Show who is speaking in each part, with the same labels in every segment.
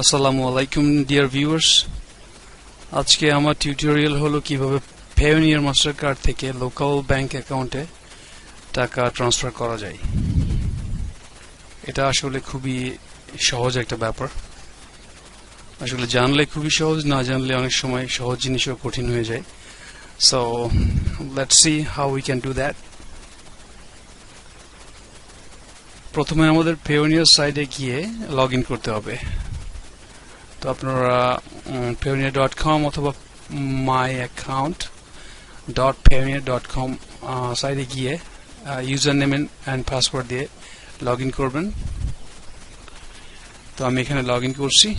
Speaker 1: আসসালামু আলাইকুম dear viewers, আজকে আমার টিউটোরিয়াল হলো কিভাবে পায়োনিয়ার মাস্টার কার্ড থেকে লোকাল ব্যাংক অ্যাকাউন্টে টাকা ট্রান্সফার করা যায়। এটা আসলে খুবই সহজ একটা ব্যাপার। আসলে জানলে খুবই সহজ, না জানলে অনেক সময় সহজ জিনিসও কঠিন হয়ে যায়। So let's see how we can do that. প্রথমে আমাদের পায়োনিয়ার সাইটে গিয়ে লগ ইন করতে হবে। তো আপনারা payoneer.com অথবা myaccount.payoneer.com সাইটে গিয়ে ইউজার নেম এন্ড পাসওয়ার্ড দিয়ে লগ ইন করবেন। তো আমি এখানে লগ ইন করছি।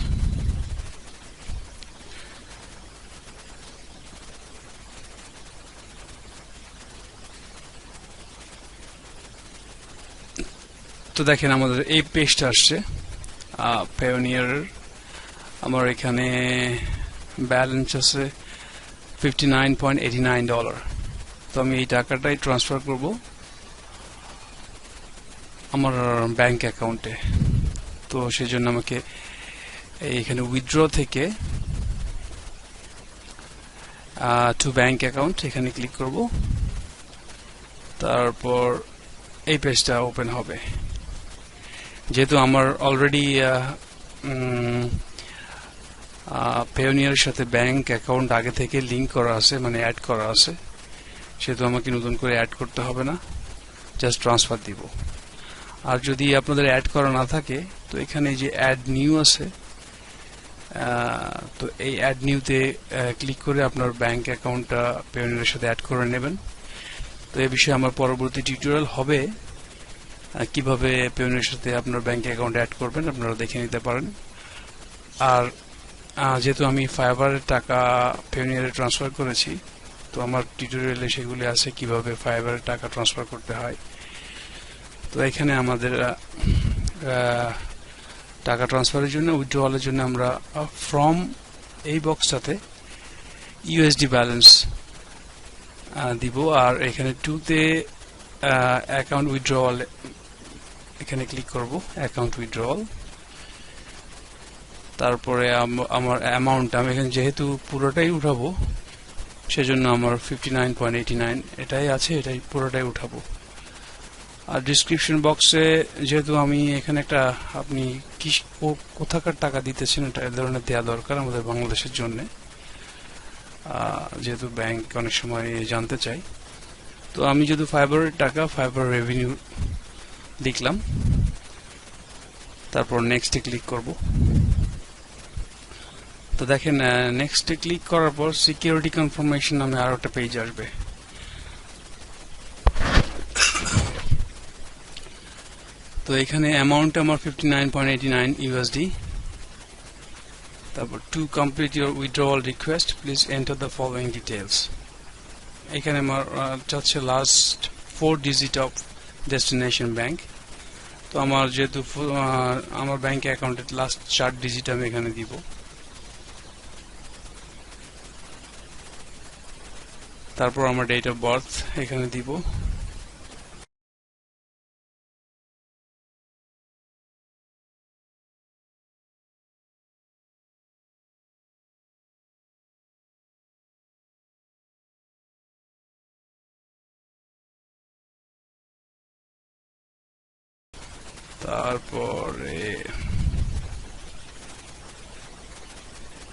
Speaker 1: তো দেখেন আমাদের এই পেজটা আসছে পায়োনিয়ার। আমার এখানে ব্যালেন্স আছে $59.89। তো আমি এই টাকাটাই ট্রান্সফার করব আমার ব্যাংক অ্যাকাউন্টে। তো সেজন্য আমাকে এখানে উইথড্র থেকে টু ব্যাংক অ্যাকাউন্ট এখানে ক্লিক করব। তারপর এই পেজটা ওপেন হবে। যেহেতু আমার অলরেডি পায়োনিয়ারের সাথে ব্যাংক অ্যাকাউন্ট আগে থেকে লিংক করা আছে, মানে অ্যাড করা আছে, সেহেতু আমাকে নতুন করে অ্যাড করতে হবে না, জাস্ট ট্রান্সফার দিব। আর যদি আপনাদের অ্যাড করা না থাকে তো এখানে যে অ্যাড নিউ আছে, তো এই অ্যাড নিউতে ক্লিক করে আপনার ব্যাংক অ্যাকাউন্টটা পায়োনিয়ারের সাথে অ্যাড করে নেবেন। তো এই বিষয়ে আমার পরবর্তী টিউটোরিয়াল হবে, কিভাবে পায়োনিয়ারের সাথে আপনার ব্যাংক অ্যাকাউন্ট অ্যাড করবেন আপনারা দেখে নিতে পারেন। আর যেহেতু আমি ফাইবারের টাকা পায়োনিয়ারে ট্রান্সফার করেছি, তো আমার টিউটোরিয়ালে সেগুলি আছে কিভাবে ফাইবারের টাকা ট্রান্সফার করতে হয়। তো এখানে আমাদের টাকা ট্রান্সফারের জন্য, উইথড্রয়ালের জন্য আমরা ফ্রম এই বক্সটাতে ইউএসডি ব্যালেন্স দিব। আর এখানে টুতে অ্যাকাউন্ট উইথড্রয়াল এখানে ক্লিক করব, অ্যাকাউন্ট উইথড্রয়াল। তারপরে আমার অ্যামাউন্ট আমি এখানে যেহেতু পুরোটাই উঠাবো সেজন্য আমার 59.89 এটাই আছে, এটাই পুরোটাই উঠাবো। আর ডিসক্রিপশন বক্সে যেহেতু আমি এখানে একটা আপনি কি কোথাকার টাকা দিতেছেন এটা এই ধরনের দেওয়া দরকার আমাদের বাংলাদেশের জন্য, যেহেতু ব্যাংক অনেক সময় জানতে চাই। তো আমি যদি ফাইবারের টাকা, ফাইবার রেভিনিউ লিখলাম, তারপর নেক্সটে ক্লিক করব। তো দেখেন নেক্সটে ক্লিক করার পর সিকিউরিটি কনফার্মেশন নামে আরো একটা পেজ আসবে। তো এখানে অ্যামাউন্ট আমার 59.89 ইউএসডি। তারপর to complete your withdrawal request please enter the following details. এখানে আমার চাচ্ছে last 4 digit of destination bank. তো আমার যেহেতু আমার ব্যাংক অ্যাকাউন্টের লাস্ট 4 ডিজিট আমি এখানে দিব। তারপর আমার ডেট অফ বার্থ এখানে দিব।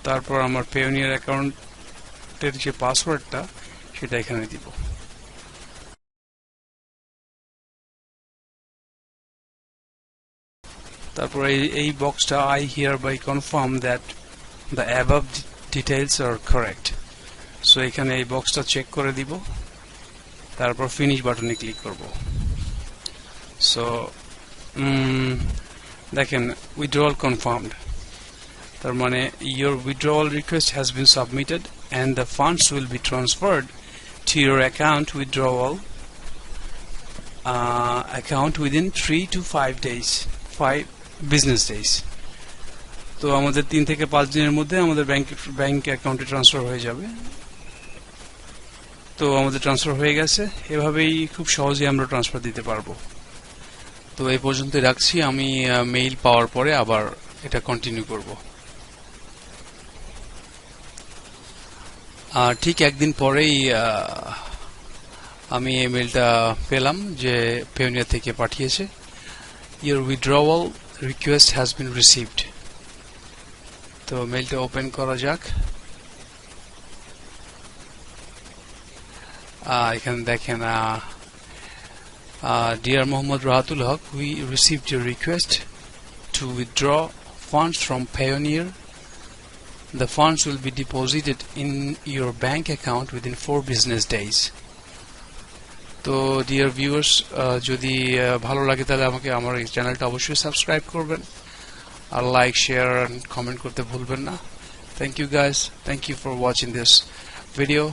Speaker 1: তারপর আমার পায়োনিয়ার অ্যাকাউন্টের যে পাসওয়ার্ডটা সেটা এখানে দিব। তারপর এই বক্সটা I hereby confirm that the above details are correct. So এখানে এই বক্সটা চেক করে দিব, তারপর ফিনিশ বাটনে ক্লিক করব। সো দেখেন উইথড্রয়াল কনফার্মড, তার মানে your withdrawal request has been submitted and the funds will be transferred to your account withdrawal account within 3 to 5 days, 5 business days। তো আমাদের 3 থেকে 5 দিনের মধ্যে আমাদের ব্যাংক অ্যাকাউন্টে ট্রান্সফার হয়ে যাবে। তো আমাদের ট্রান্সফার হয়ে গেছে। এভাবেই খুব সহজেই আমরা ট্রান্সফার দিতে পারবো। তো এই পর্যন্ত রাখছি, আমি মেইল পাওয়ার পরে আবার এটা কন্টিনিউ করব। ঠিক একদিন পরেই আমি এই মেইলটা পেলাম যে পেওনিয়ার থেকে পাঠিয়েছে, your withdrawal request has been received। তো মেইলটা ওপেন করা যাক। এখানে দেখেন, dear Mohammad Rahatul Haq, we received your request to withdraw funds from Payoneer. The funds will be deposited in your bank account within 4 business days. তো dear viewers, যদি ভালো লাগে তাহলে আমাকে আমার এই চ্যানেলটা অবশ্যই সাবস্ক্রাইব করবেন, আর লাইক, শেয়ার এন্ড কমেন্ট করতে ভুলবেন না। Thank you guys, thank you for watching this video.